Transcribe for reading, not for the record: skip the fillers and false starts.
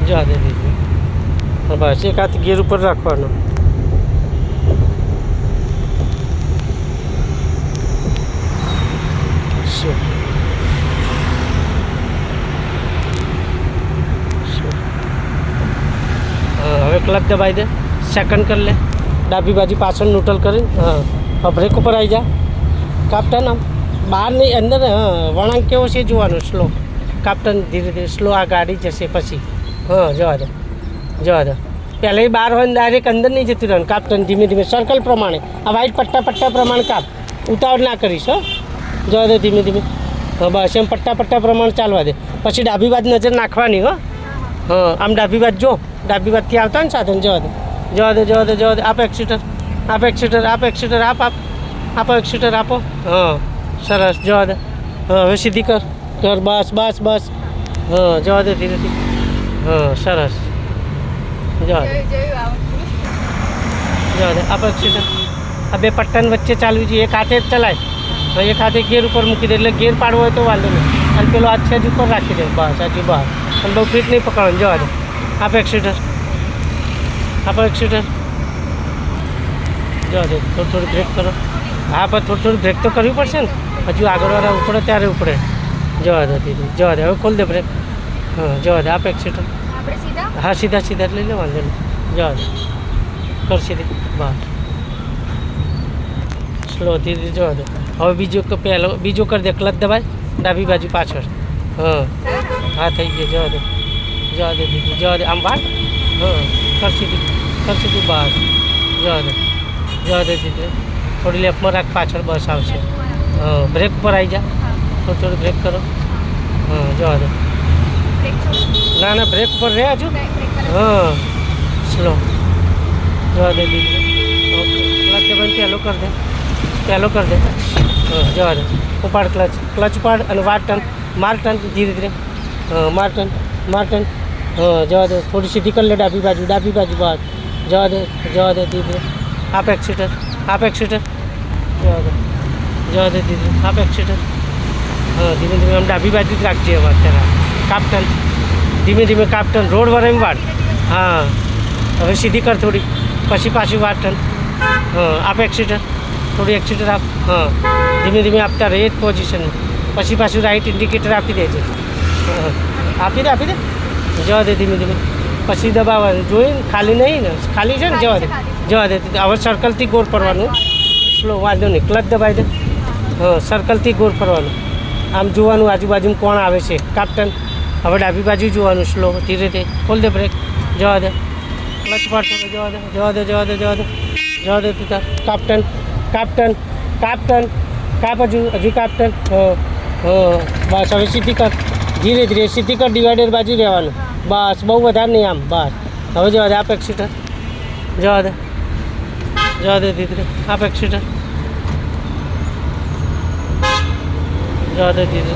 જવા દે દીધી. બસ એક હાથ ગેર ઉપર રાખવાનો. હવે ક્લચ દબાઈ દે, સેકન્ડ કરી લે, ડાબી બાજુ પાછળ ન્યુટ્રલ કરીને. હા બ્રેક ઉપર આવી જા. કાપ્ટન આમ બહાર નહીં અંદર. હા વળાંક કેવો છે જોવાનું. સ્લો કાપ્ટન, ધીરે ધીરે સ્લો. આ ગાડી જશે પછી. હા જવા દે, જવા દે. પહેલાં બહાર હોય ને ડાયરેક્ટ અંદર નહીં જતું રહેવાનું. કાપ્ટન ધીમે ધીમે સર્કલ પ્રમાણે, આ વાઇટ પટ્ટા પ્રમાણે કાપ. ઉતાવળ ના કરીશ. હો જવા દે ધીમે ધીમે. હા બસ એમ પટ્ટા પ્રમાણે ચાલવા દે. પછી ડાબી બાજુ નજર નાખવાની. હો હા આમ ડાબી બાજુ જો, ડાબી બાજુથી આવતા ને સાધન. જવા દે, જવા દે, જવા દે, જવા દે. આપ એક્સિટર, આપ એક્સિટર, આપ એક્સિટર, આપો એક્સિટર આપો. હા સરસ. જવા દે. હા હવે સીધી કર. બસ બસ બસ. હા જવા દે ધીરે ધીરે. હા સરસ. જવા દે, જવા દે. આપ એક્સિટર. આ બે પટ્ટાની વચ્ચે ચાલવી જોઈએ. એક હાથે જ ચલાય. તો એક હાથે ગેર ઉપર મૂકી દે. એટલે ગેર પાડવો હોય તો વાંધો નહીં. અને પેલો હાથ સેજ ઉપર રાખી દે. બસ હજી બહાર. અને બહુ ફીટ નહીં પકડવાનું. જવા દે. આપ એક્સિટર, આપો એક્સિટર. જવા દે. થોડી બ્રેક કરો. હા પણ થોડી બ્રેક તો કરવી પડશે ને. હજુ આગળવાળા ઉપડે ત્યારે ઉપડે. જવા દે દીદી. જવા દે. હવે ખોલ દે બ્રેક. હા જવા દે. આપ એક્સિટર. હા સીધા સીધા લઈ લે, વાંધો નહીં. જવા દે. કર સીધી. બહાર સ્લો ધીરે જવા દે. હવે બીજો કરી દે. ક્લચ દબાય, ડાબી બાજુ પાછળ. હા હા થઈ ગયો. જવા દે, જવા દે દીદી. જવા દે. આમ વાળ. હા કર સીધી, બસ. જવા દે, જવા દે દીદી. થોડી લેફ્ટમાં રાખ, પાછળ બસ આવશે. હા બ્રેક ઉપર આવી જા. થોડી બ્રેક કરો. હા જવા દે. ના ના બ્રેક ઉપર રહે હજુ. હા સ્લો. જવા દે દીદી. ઓકે ક્લચ દબાઈને પહેલો કર દે, પહેલો કર દે. હા જવા દે. ઉપાડ ક્લચ, ઉપાડ અને વાર ટર્ન, માર ટર્ન ધીરે ધીરે. હા માર ટર્ન. હા જવા દે. થોડી સીધી કરી લે ડાબી બાજુ, બહાર. જવા દે, જવા દે ધીરે. આપ એક્સિટર, આપ એક્સિટર. જવા દે, જવા દે ધીરે. આપ એક્સિટર. હા ધીમે ધીમે આમ ડાબી બાજુ જ રાખજે. હવે અત્યારે કાપ્ટન ધીમે ધીમે. કાપ્ટન રોડ વર એમ વાળ. હા હવે સીધી કર થોડી, પછી પાછી વાર ટર્ન. હા આપ એક્સિટર. થોડી એક્સિટર આપ. હા ધીમે ધીમે આપતા રહે. એ જ પોઝિશનમાં. પછી પાછું રાઈટ ઇન્ડિકેટર આપી દેજે. હા આપી દે, આપી દે. જવા દે ધીમે ધીમે. પછી દબાવવાનું. જોઈને ખાલી નહીં ને, ખાલી છે ને. જવા દે, જવા દે. હવે સર્કલથી ગોળ ફરવાનું. સ્લો, વાંધો નહીં. ક્લચ દબાવી દે. હા સર્કલથી ગોળ ફરવાનું. આમ જોવાનું આજુબાજુમાં કોણ આવે છે. કાપ્ટન. હવે ડાબી બાજુ જોવાનું. સ્લો ધીરે ધીરે. ખોલ દે બ્રેક. જવા દે. ક્લચ પાડતો. જવા દે, જવા દે, જવા દે, જવા દે. જવા દે તું તાર. કાપ્ટન, કાપ હજુ કાપ્ટન. હા બસ હવે સીધી કર. ધીરે ધીરે સીધી કર. ડિવાઈડર બાજુ રહેવાનું. બસ બહુ વધારે નહીં આમ. બસ હવે જવા દે. આપ એક્સિટર. જવા દે, જવા દે ધીરે. આપ એક્સિટર. જવા દે ધીરે.